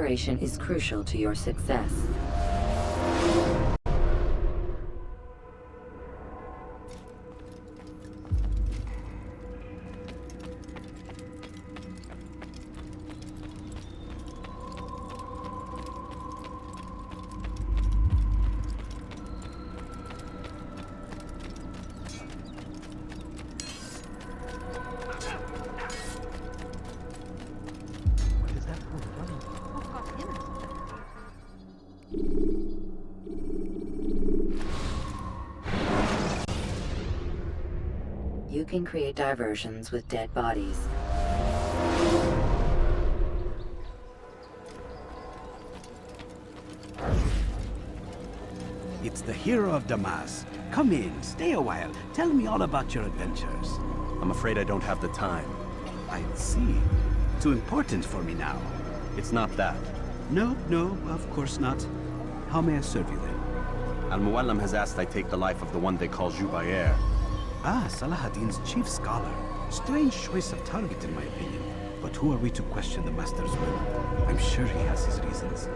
Cooperation is crucial to your success. You can create diversions with dead bodies. It's the hero of Damas. Come in, stay a while. Tell me all about your adventures. I'm afraid I don't have the time. I see. Too important for me now. It's not that. No, of course not. How may I serve you then? Al-Muallim has asked I take the life of the one they call Jubair. Ah, Salahadin's chief scholar. Strange choice of target in my opinion. But who are we to question the Master's will? I'm sure he has his reasons.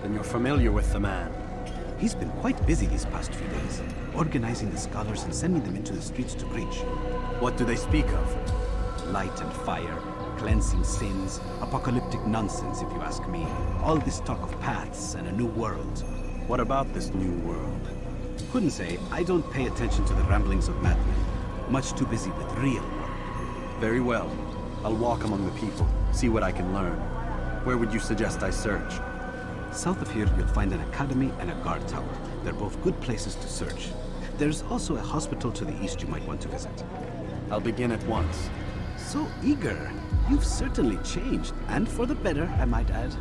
Then you're familiar with the man. He's been quite busy these past few days, organizing the scholars and sending them into the streets to preach. What do they speak of? Light and fire, cleansing sins, apocalyptic nonsense if you ask me. All this talk of paths and a new world. What about this new world? Couldn't say. I don't pay attention to the ramblings of madmen. Much too busy with real work. Very well. I'll walk among the people, see what I can learn. Where would you suggest I search? South of here, you'll find an academy and a guard tower. They're both good places to search. There's also a hospital to the east you might want to visit. I'll begin at once. So eager. You've certainly changed, and for the better, I might add.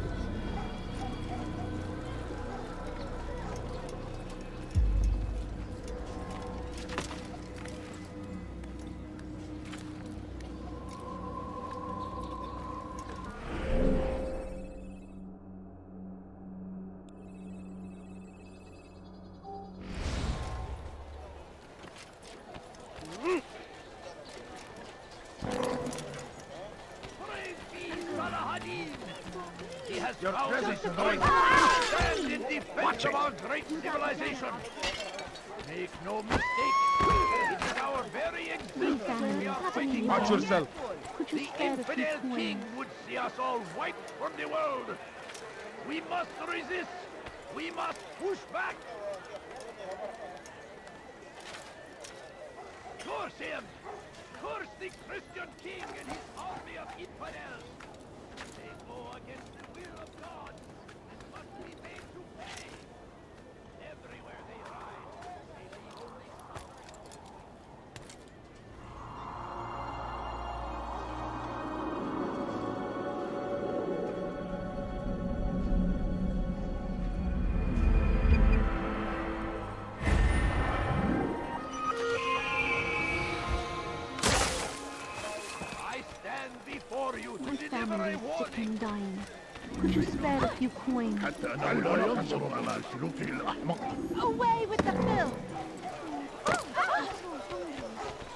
Your presence is going to stand in defense of our great civilization. Make no mistake, it is our very existence we are fighting for. Watch yourself. The infidel king would see us all wiped from the world. We must resist. We must push back. Curse him! Curse the Christian king and his army of infidels! They go against the will of God and must be made to pay. Everywhere they ride, they leave only I stand before you to My deliver a family is sick warning. and dying. Could you spare a few coins? Away with the filth!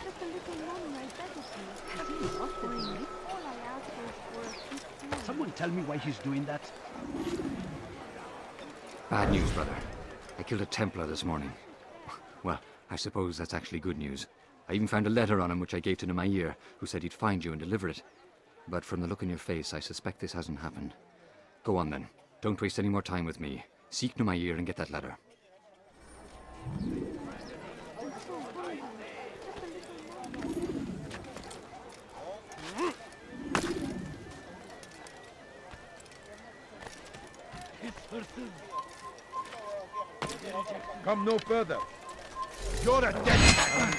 Just a little money, I beg of you. All I ask for a few coins. Someone tell me why he's doing that? Bad news, brother. I killed a Templar this morning. Well, I suppose that's actually good news. I even found a letter on him which I gave to Nemair, who said he'd find you and deliver it. But from the look in your face, I suspect this hasn't happened. Go on then. Don't waste any more time with me. Seek Nemair and get that letter. Come no further. You're a dead man.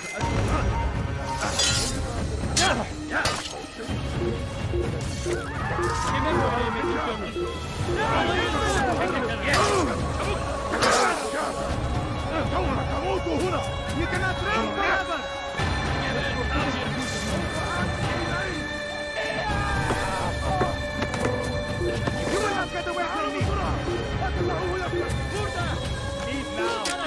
You cannot run forever! You will not get away from me! Leave now!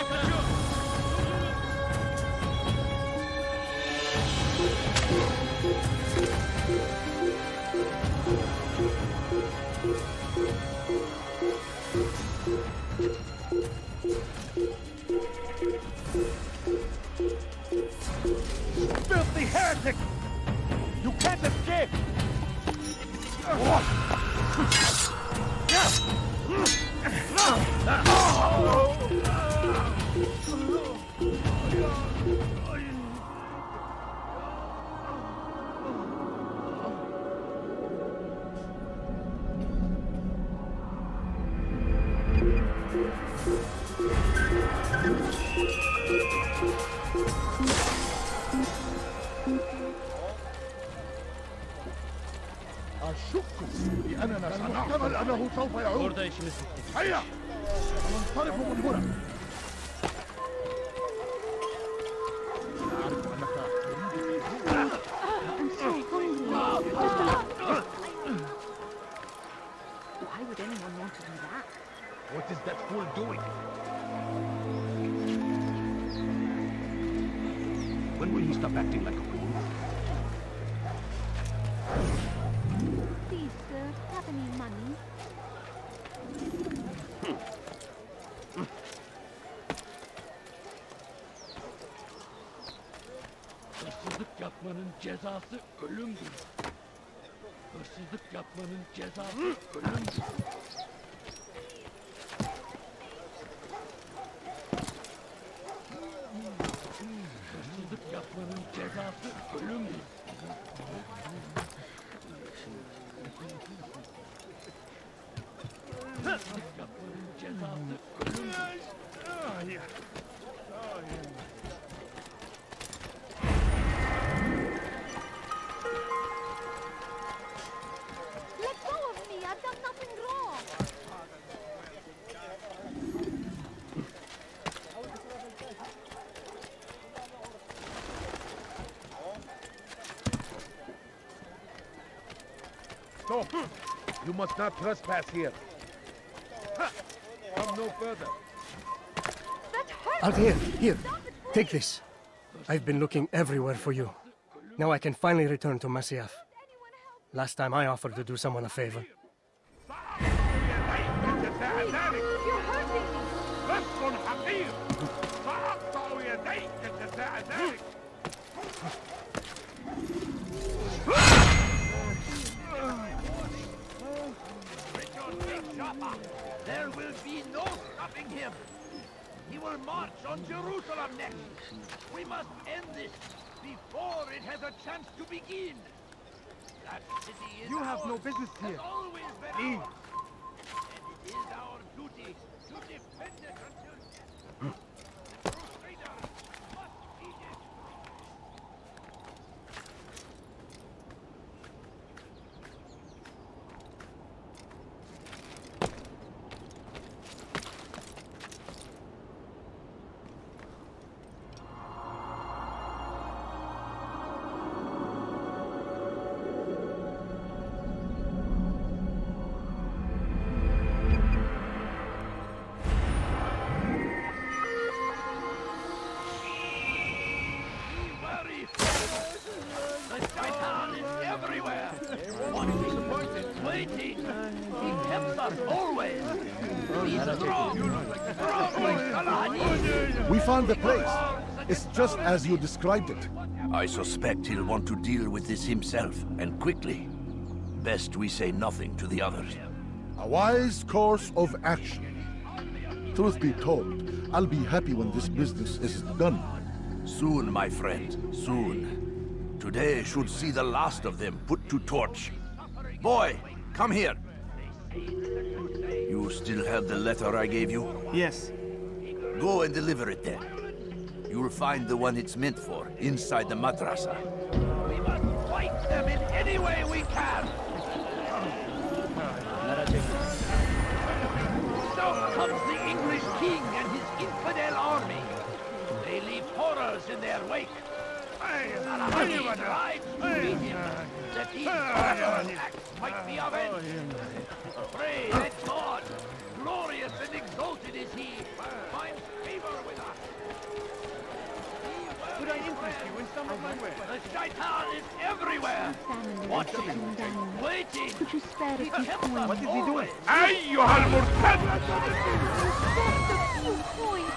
Filthy heretic! You can't escape! أشك بأننا سنحتمل أنه سوف يعود. هيا! ننصرف من هنا. أعرف أنك I'm so hungry. Why would anyone want to do that? What is that fool doing? When will he stop acting like a fool? Please, sir, have any money? Hırsızlık yapmanın cezası ölümdür. Hırsızlık yapmanın cezası ölümdür. Hırsızlık yapmanın cezası ölümdür. Hırsızlık yapmanın cezası ölümdür. Let go of me! I've done nothing wrong! Stop! You must not trespass here. Come no further. That hurts! Altair, here, take this. I've been looking everywhere for you. Now I can finally return to Masyaf. Last time I offered to do someone a favor. You're hurting me! رفض حقير سأقطع يديك جزاء ذلك. There will be no stopping him. He will march on Jerusalem next. We must end this before it has a chance to begin. That city is You have no ours, business has here. always been Leave. ours. And it is our duty to defend it until death. Crusaders must heed it. The Shaitan is everywhere. Watching, waiting. He tempts us always. Be strong. Strong like Saladin. We found the place. It's just as you described it. I suspect he'll want to deal with this himself, and quickly. Best we say nothing to the others. A wise course of action. Truth be told, I'll be happy when this business is done. Soon, my friend, soon. Today should see the last of them put to torch. Boy, come here. You still have the letter I gave you? Yes. Go and deliver it then. You'll find the one it's meant for inside the madrasa. We must fight them in any way we can. So comes the English king and his infidel army. They leave horrors in their wake. Saladin rides to meet him, that these barbarous acts might be avenged. Pray that God, glorious and exalted is he, finds favor with us. Could I interest you in some The shaitan is everywhere! Watching, waiting! Could you spare a few coins? What is he doing? أيها المرتد! Just a few coins, please.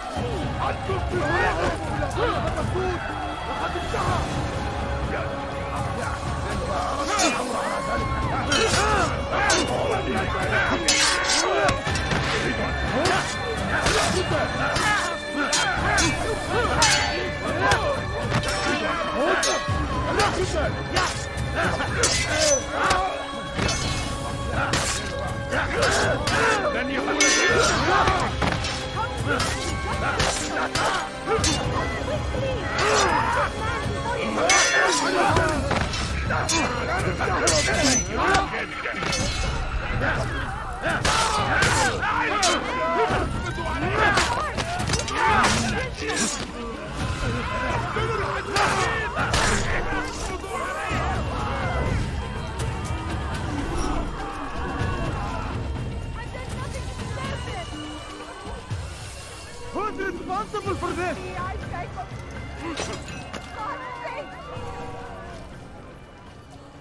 Who's responsible for this?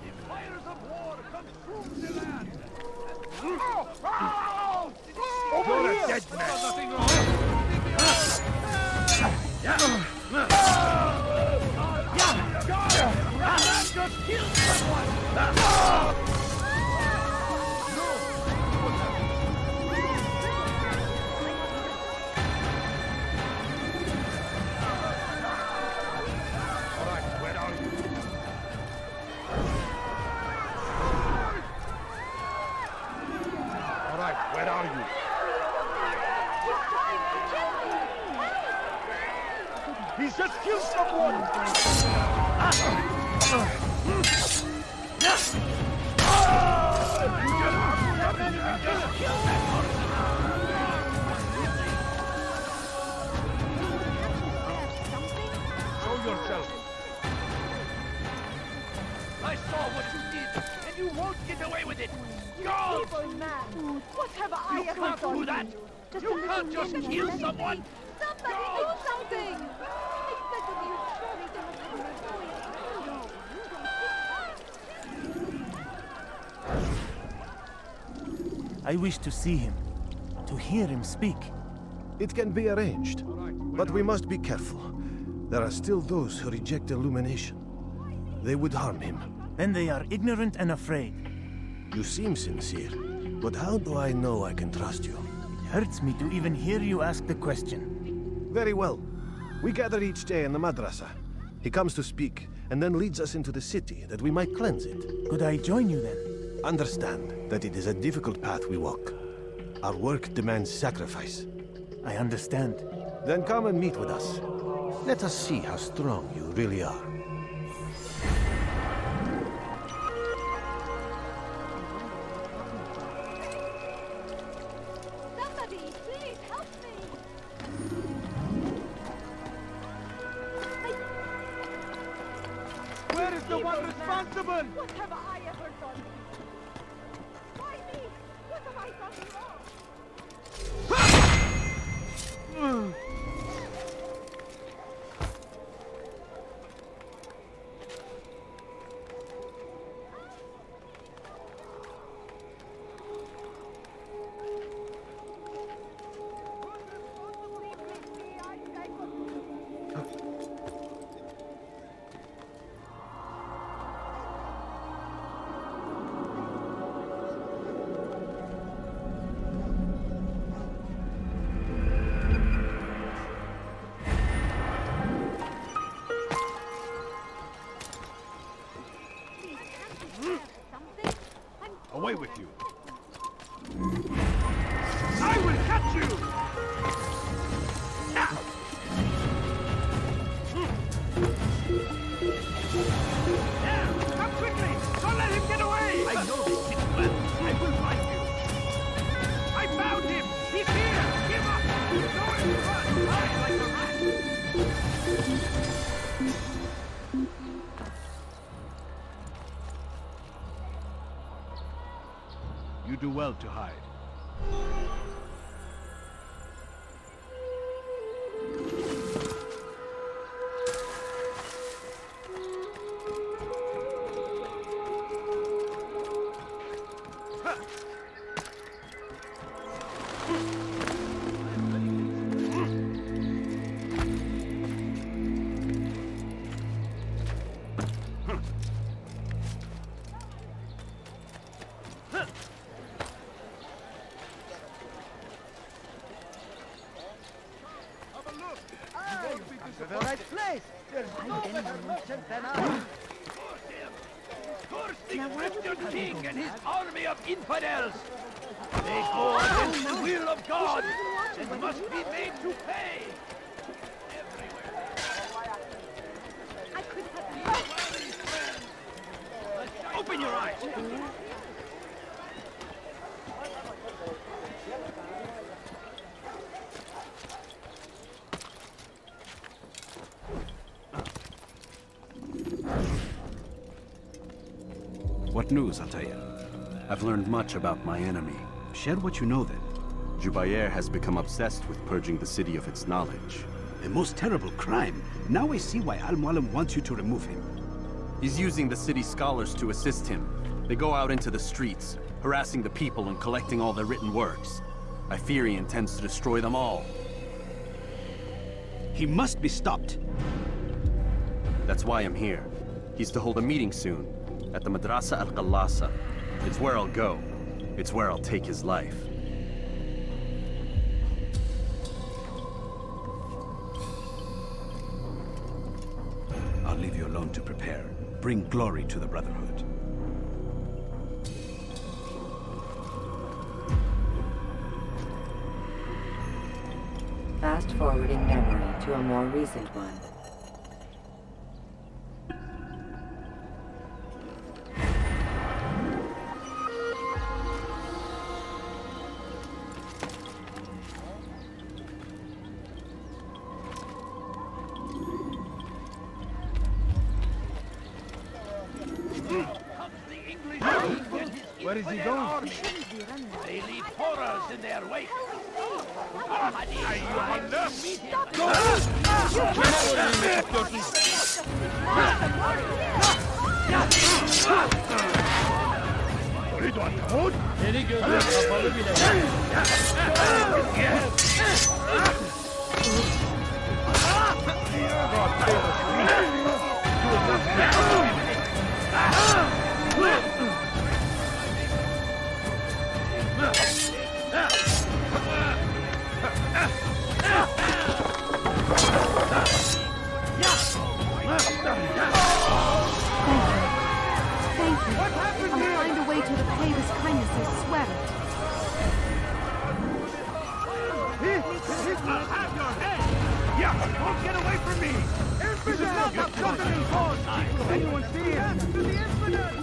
The fires of war consume the land! You're a dead man. Just kill someone! All right, where are you? All right, where are you? He's just killed someone! Show yourself. I saw what you did, and you won't get away with it! Go! Evil man! What have I You ever can't done? do that! Just You a can't little just lemon kill and someone! Somebody do something! I beg of you, surely there must be a boy. No, you don't I wish to see him, to hear him speak. It can be arranged, but we must be careful. There are still those who reject illumination. They would harm him. Then they are ignorant and afraid. You seem sincere, but how do I know I can trust you? It hurts me to even hear you ask the question. Very well. We gather each day in the madrasa. He comes to speak, and then leads us into the city, that we might cleanse it. Could I join you then? Understand that it is a difficult path we walk. Our work demands sacrifice. I understand. Then come and meet with us. Let us see how strong you really are. Somebody, please help me! Where is the one responsible? What have I ever done? Why me? What have I done wrong? Away with you. I will catch you! Now! Yeah, come quickly! Don't let him get away! I know this city well. I will find you. I found him! He's here! Give up! Nowhere to run! Hide like a rat! You do well to hide. To the right place! There's no better merchant than I! Curse the Christian king and his army of infidels! They go against the will of God and must be made to pay! Open your eyes! What news, Altair? I've learned much about my enemy. Share what you know then. Jubair has become obsessed with purging the city of its knowledge. A most terrible crime. Now I see why Al-Mualim wants you to remove him. He's using the city scholars to assist him. They go out into the streets, harassing the people and collecting all their written works. I fear he intends to destroy them all. He must be stopped. That's why I'm here. He's to hold a meeting soon, at the Madrasa al-Qallasa. It's where I'll go. It's where I'll take his life. I'll leave you alone to prepare. Bring glory to the Brotherhood. Fast-forwarding memory to a more recent one. Where is he going? They leave horrors in their wake! I'll find a way to repay this kindness, I swear it. I'll have your head! Yeah, don't get away from me! This is not the company cause! Anyone see him? To the infidel!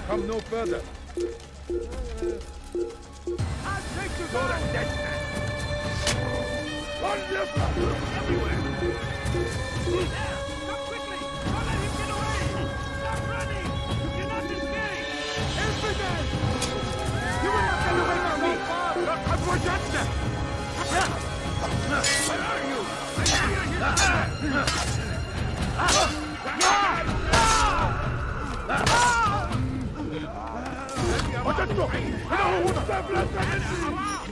Come no further. I'll take you to the dead man! Everywhere! Come quickly! Don't let him get away! Stop running! You cannot escape! Infidel! You will not get away from me! Unfortunate! Where are you? I hear his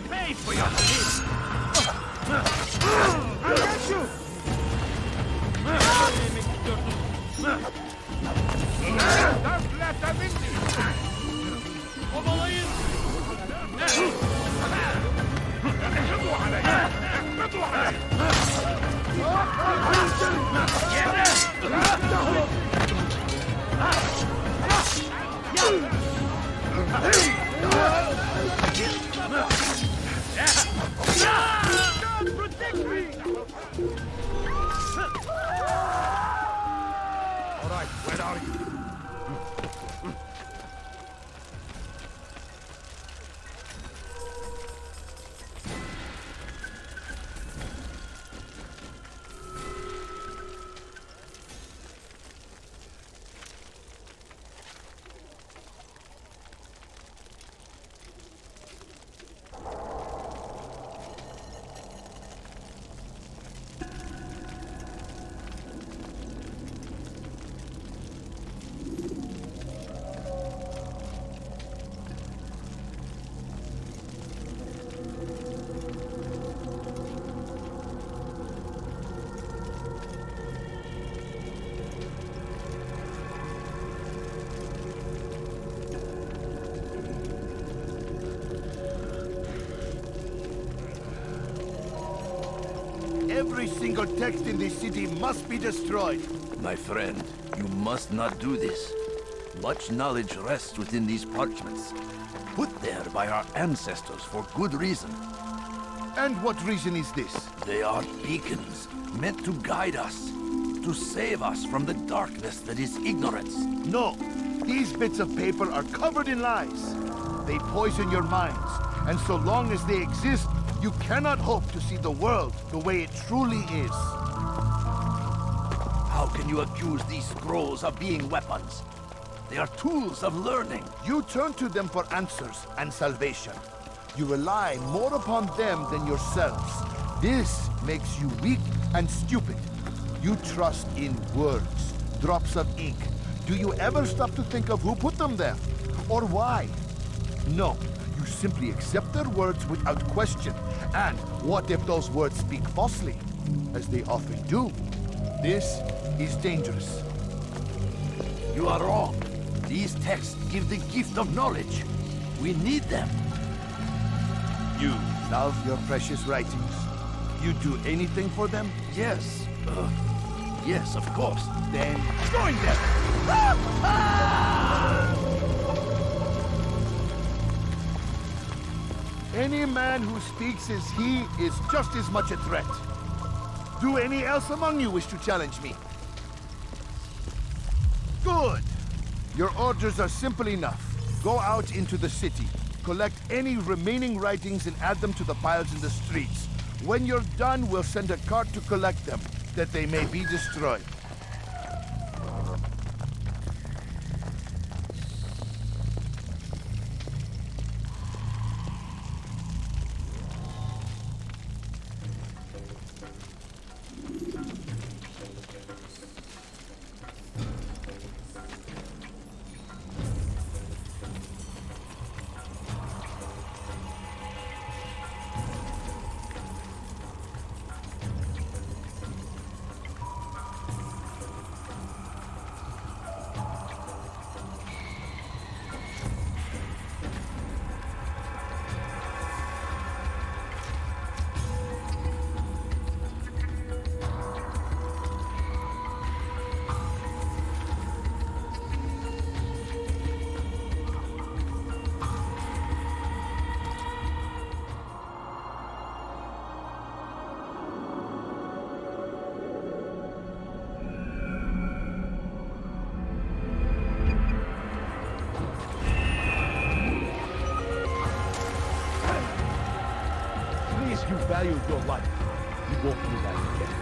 Pay for your sins! I'll get you! Don't let them in God protect me! All right, where are you? Every single text in this city must be destroyed. My friend, you must not do this. Much knowledge rests within these parchments, put there by our ancestors for good reason. And what reason is this? They are beacons, meant to guide us, to save us from the darkness that is ignorance. No, these bits of paper are covered in lies. They poison your minds, and so long as they exist, you cannot hope to see the world the way it truly is. How can you accuse these scrolls of being weapons? They are tools of learning. You turn to them for answers and salvation. You rely more upon them than yourselves. This makes you weak and stupid. You trust in words, drops of ink. Do you ever stop to think of who put them there? Or why? No, you simply accept their words without question. And what if those words speak falsely? As they often do. This is dangerous. You are wrong. These texts give the gift of knowledge. We need them. You love your precious writings. You do anything for them? Yes. Yes, of course. Then join them! Any man who speaks as he is just as much a threat. Do any else among you wish to challenge me? Good! Your orders are simple enough. Go out into the city, collect any remaining writings and add them to the piles in the streets. When you're done, we'll send a cart to collect them, that they may be destroyed. You value your life. You won't do that again.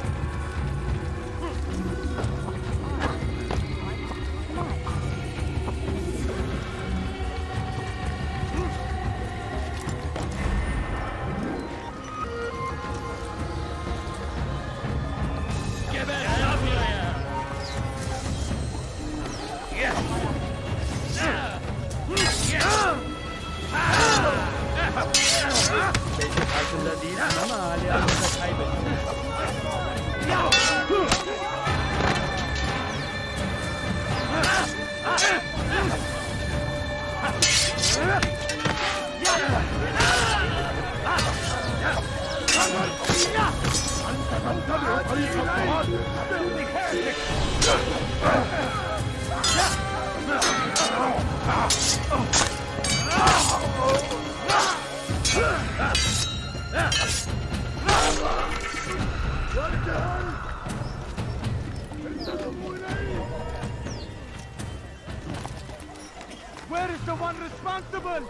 Where is the one responsible?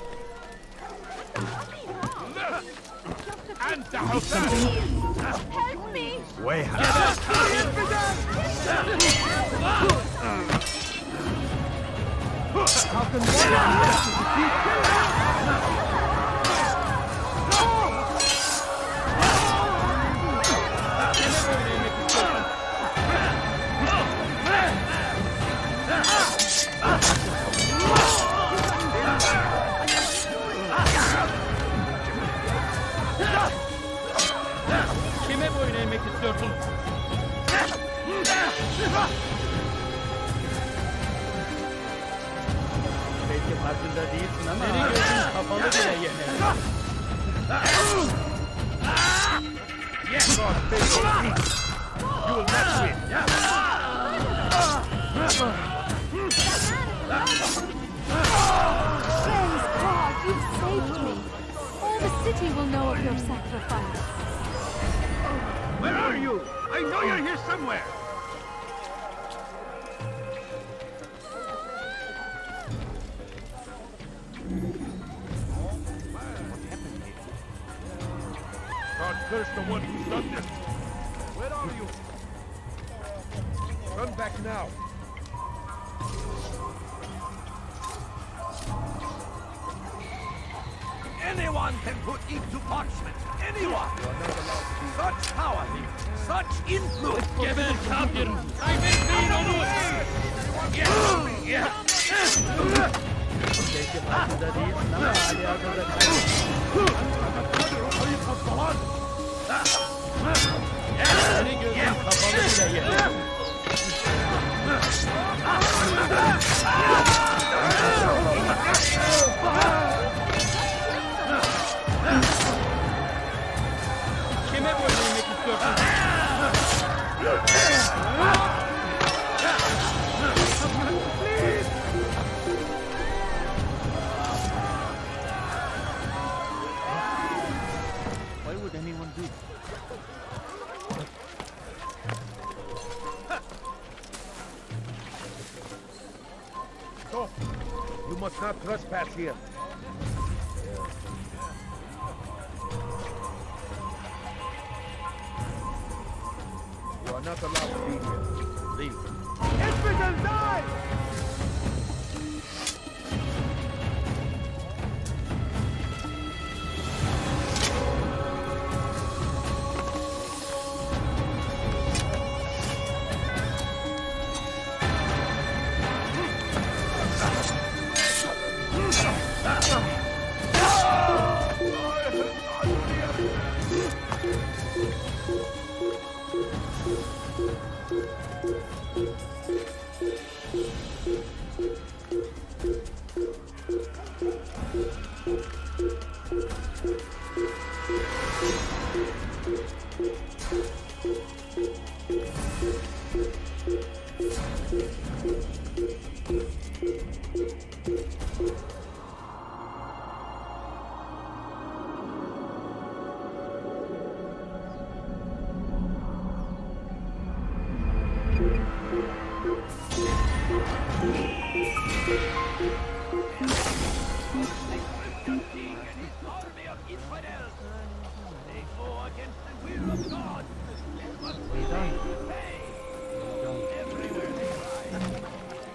And the house. Help me! Way How can one Kime boyun eğmek istiyorsun? Belki farkında değilsin ama seni gözün kapalı bile yener. Yes, Lord, you will not win. Praise God, you've saved me. All the city will know of your sacrifice. Where are you? I know you're here somewhere. God curse the one who's done this. Where are you? Run back now. Anyone can put ink to parchment. Anyone. Such power, such influence. Gebel Kabir. I may be on the way. Yeah. Kime boyun istiyorsun? Why would anyone do? Stop! You must not trespass here. You are not allowed to be here. Leave. Infidel, die!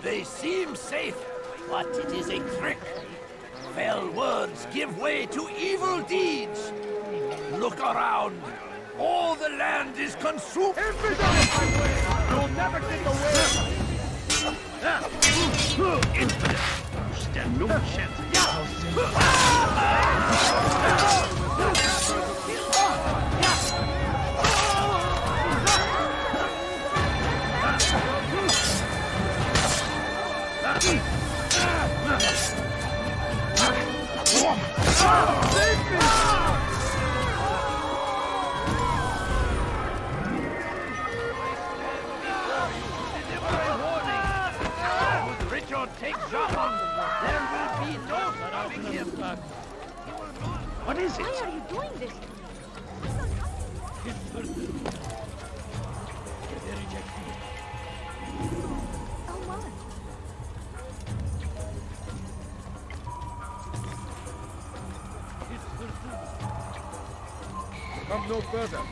They seem safe, but it is a trick. Fell words give way to evil deeds. Look around. All the land is consumed. You'll never get away! Infidel! You stand no chance Take Java. There will be no stopping him. What is it? Why are you doing this? Oh my. Come no further.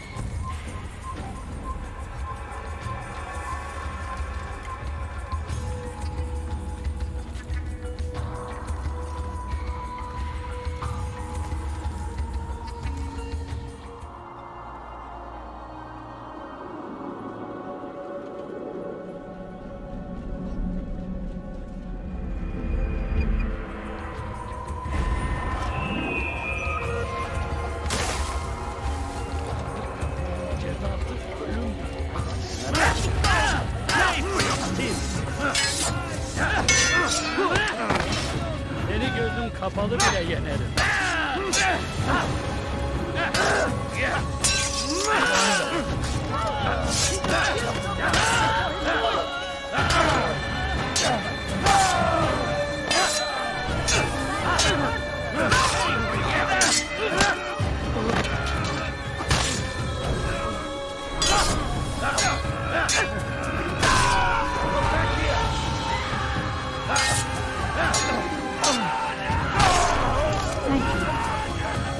Seni gözüm kapalı bile yenerim.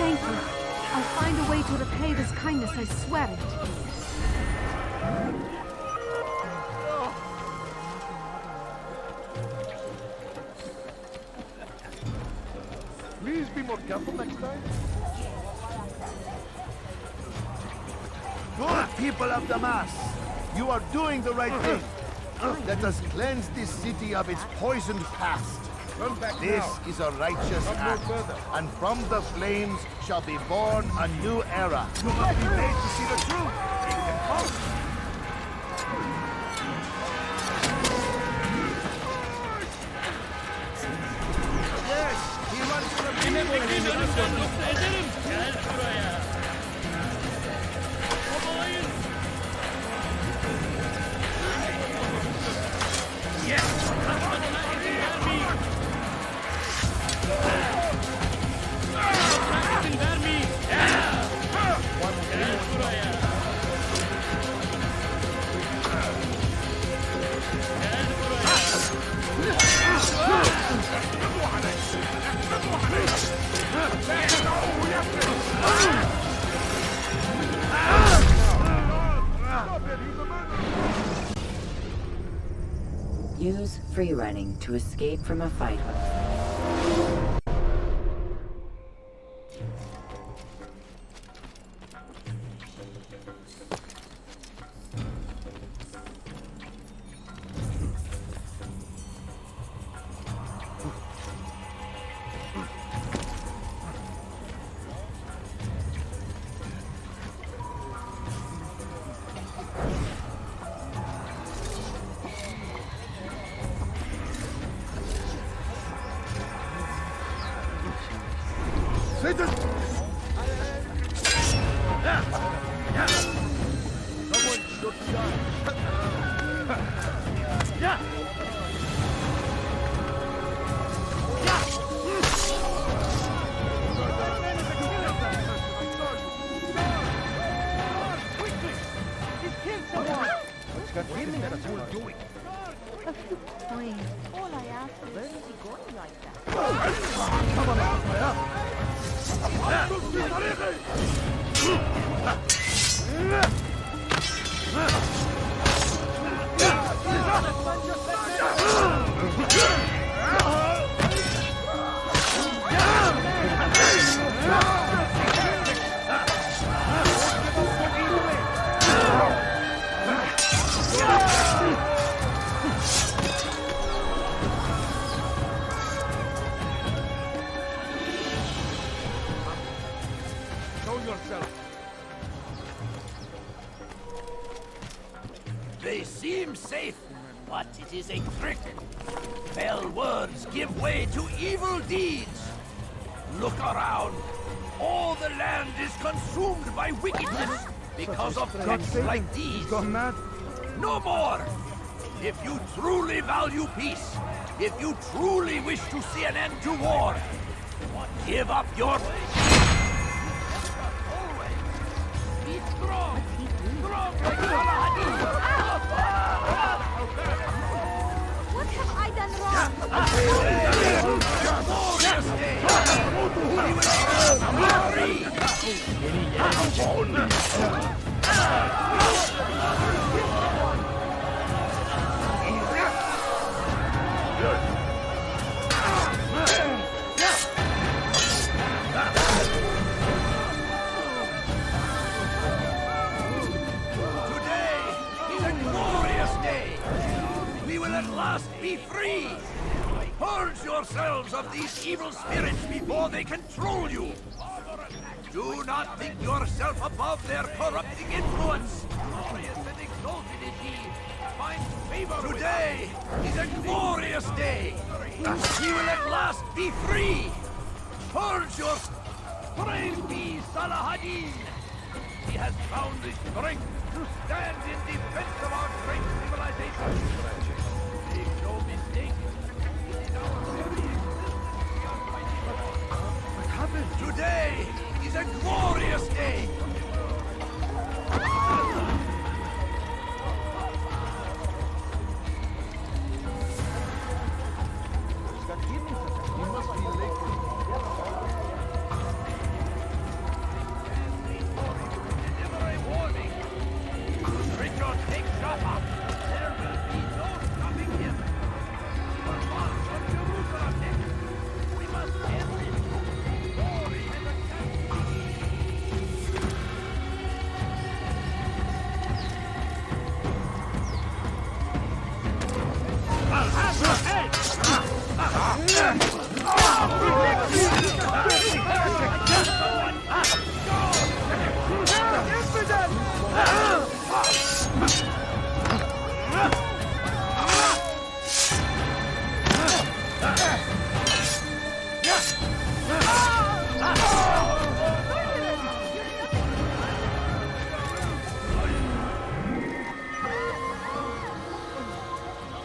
Thank you. I'll find a way to repay this kindness, I swear it. Please be more careful next time. Good people of Damas, you are doing the right thing. Let us cleanse this city of its poisoned past. This is a righteous act, and from the flames shall be born a new era. You must be made to see the truth. Yes, he runs from Use free running to escape from a fight. Satan! Someone should die. Quickly! He's killed someone! Doing? A few coins. All I ask is, where is he going like that? They seem safe, but it is a trick. Fell words give way to evil deeds. Look around. All the land is consumed by wickedness because of threats like these. No more! If you truly value peace, if you truly wish to see an end to war, give up your... Be strong! Strong like What have I done wrong? At last be free! Purge yourselves of these evil spirits before they control you! Do not think yourself above their corrupting influence! Glorious and exalted is he! Find favor. Today is a glorious day! We will at last be free! Purge your... Praise be Salahadin! He has found the strength to stand in defense of our great civilization. Make no mistake, it is our very existence we are fighting for. What happened? Today is a glorious day.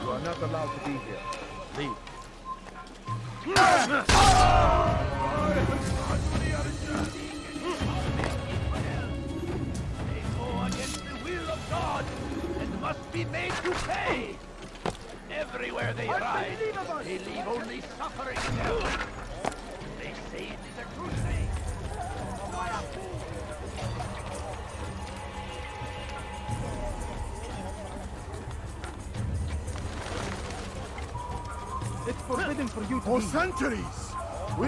You are not allowed to be here. Leave. They go against the will of God and must be made to pay. Everywhere they ride, they leave only suffering in their wake. They say it is a crusade. It's forbidden for you to For centuries! We...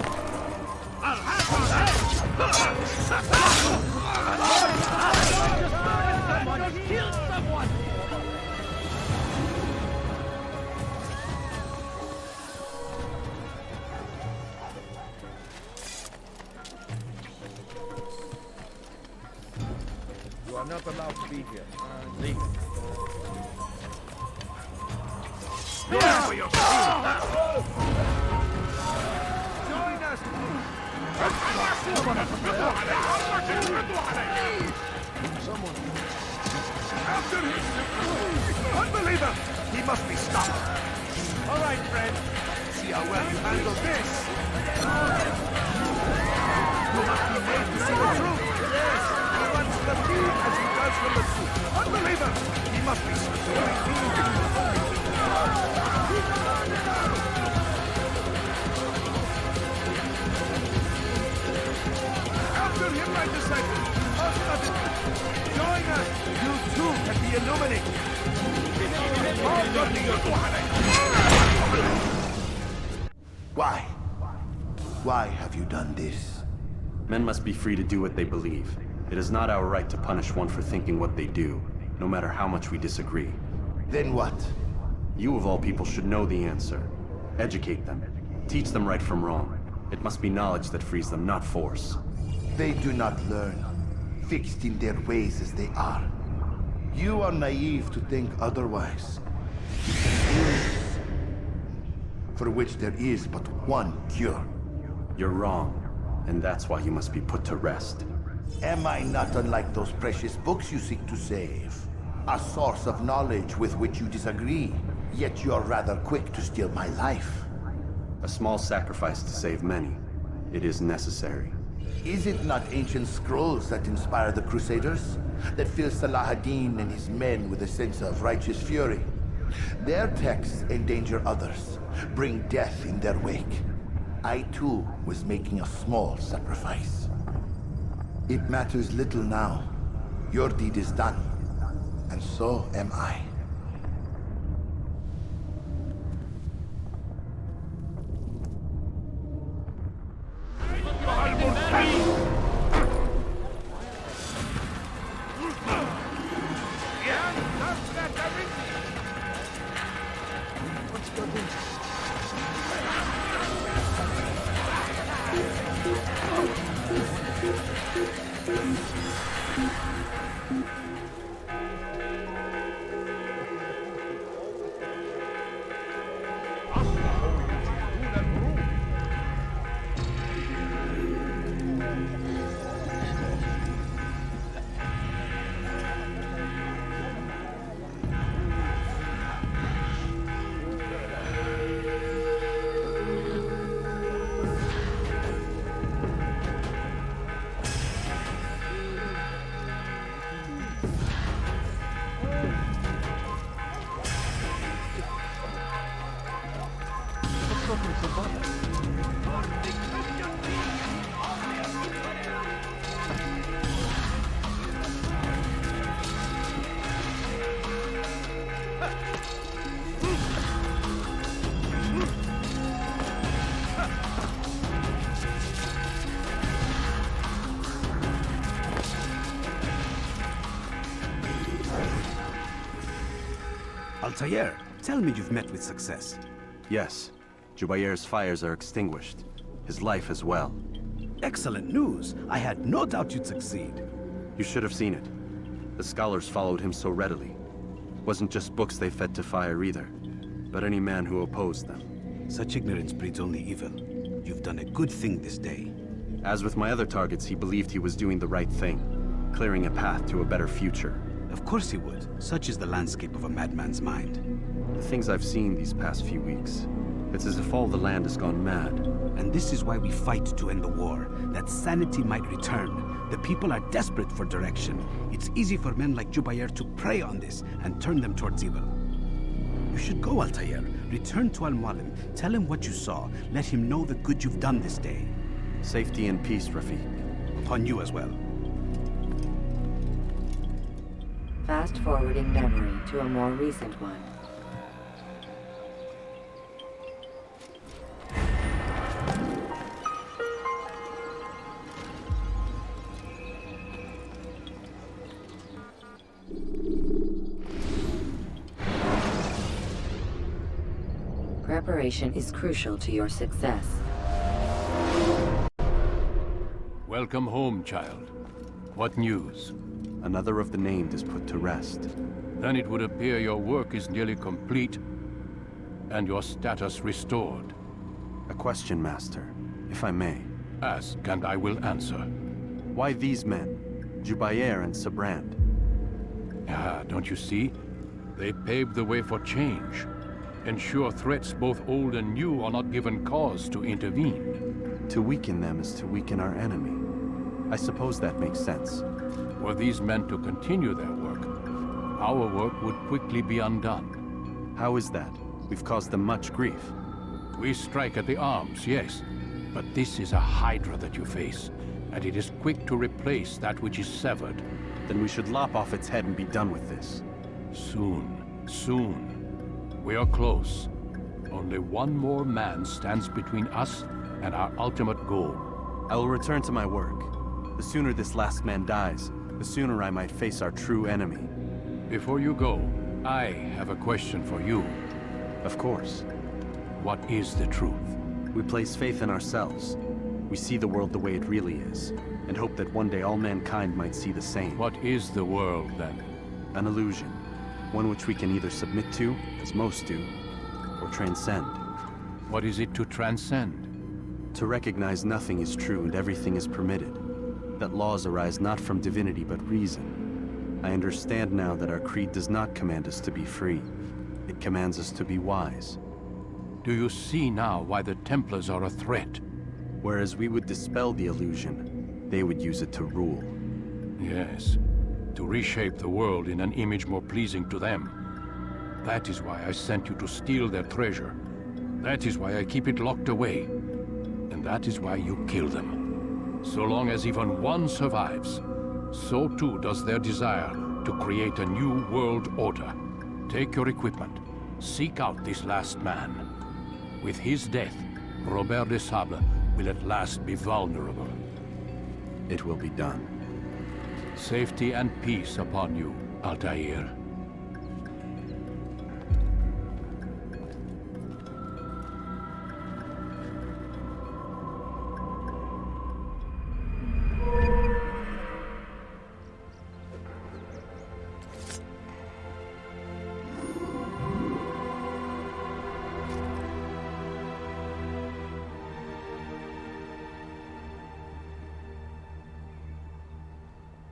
Kill someone! You are not allowed to be here. Leave. For your Join us! Someone. After him! Unbeliever! He must be stopped! All right, friend. See how well you handle this. You must be made to see the truth. Yes, he runs the feed as he does from the truth. Unbeliever! He must be stopped. After him, my disciple! Join us! You too can be illuminated! Why? Why have you done this? Men must be free to do what they believe. It is not our right to punish one for thinking what they do, no matter how much we disagree. Then what? You of all people should know the answer. Educate them. Teach them right from wrong. It must be knowledge that frees them, not force. They do not learn, fixed in their ways as they are. You are naive to think otherwise. Ills, for which there is but one cure. You're wrong, and that's why you must be put to rest. Am I not unlike those precious books you seek to save? A source of knowledge with which you disagree, yet you are rather quick to steal my life. A small sacrifice to save many. It is necessary. Is it not ancient scrolls that inspire the Crusaders? That fill Salah ad-Din and his men with a sense of righteous fury? Their texts endanger others, bring death in their wake. I too was making a small sacrifice. It matters little now. Your deed is done, and so am I. talking so bad? Curse the Christian king and his army of infidels! Altair, tell me you've met with success. Yes. Jubair's fires are extinguished. His life as well. Excellent news. I had no doubt you'd succeed. You should have seen it. The scholars followed him so readily. Wasn't just books they fed to fire either, but any man who opposed them. Such ignorance breeds only evil. You've done a good thing this day. As with my other targets, he believed he was doing the right thing, clearing a path to a better future. Of course he would. Such is the landscape of a madman's mind. The things I've seen these past few weeks, it's as if all the land has gone mad. And this is why we fight to end the war, that sanity might return. The people are desperate for direction. It's easy for men like Jubair to prey on this and turn them towards evil. You should go, Altair. Return to Al-Mualim. Tell him what you saw. Let him know the good you've done this day. Safety and peace, Rafiq. Upon you as well. Fast-forwarding memory to a more recent one. Preparation is crucial to your success. Welcome home, child. What news? Another of the named is put to rest. Then it would appear your work is nearly complete, and your status restored. A question, Master, if I may. Ask, and I will answer. Why these men? Jubair and Sabrand? Ah, don't you see? They paved the way for change. Ensure threats both old and new are not given cause to intervene. To weaken them is to weaken our enemy. I suppose that makes sense. Were these men to continue their work, our work would quickly be undone. How is that? We've caused them much grief. We strike at the arms, yes, but this is a hydra that you face, and it is quick to replace that which is severed. Then we should lop off its head and be done with this. Soon, soon. We are close. Only one more man stands between us and our ultimate goal. I will return to my work. The sooner this last man dies, the sooner I might face our true enemy. Before you go, I have a question for you. Of course. What is the truth? We place faith in ourselves. We see the world the way it really is, and hope that one day all mankind might see the same. What is the world, then? An illusion. One which we can either submit to, as most do, or transcend. What is it to transcend? To recognize nothing is true and everything is permitted. That laws arise not from divinity but reason. I understand now that our creed does not command us to be free. It commands us to be wise. Do you see now why the Templars are a threat? Whereas we would dispel the illusion, they would use it to rule. Yes, to reshape the world in an image more pleasing to them. That is why I sent you to steal their treasure. That is why I keep it locked away. And that is why you kill them. So long as even one survives, so too does their desire to create a new world order. Take your equipment. Seek out this last man. With his death, Robert de Sable will at last be vulnerable. It will be done. Safety and peace upon you, Altair.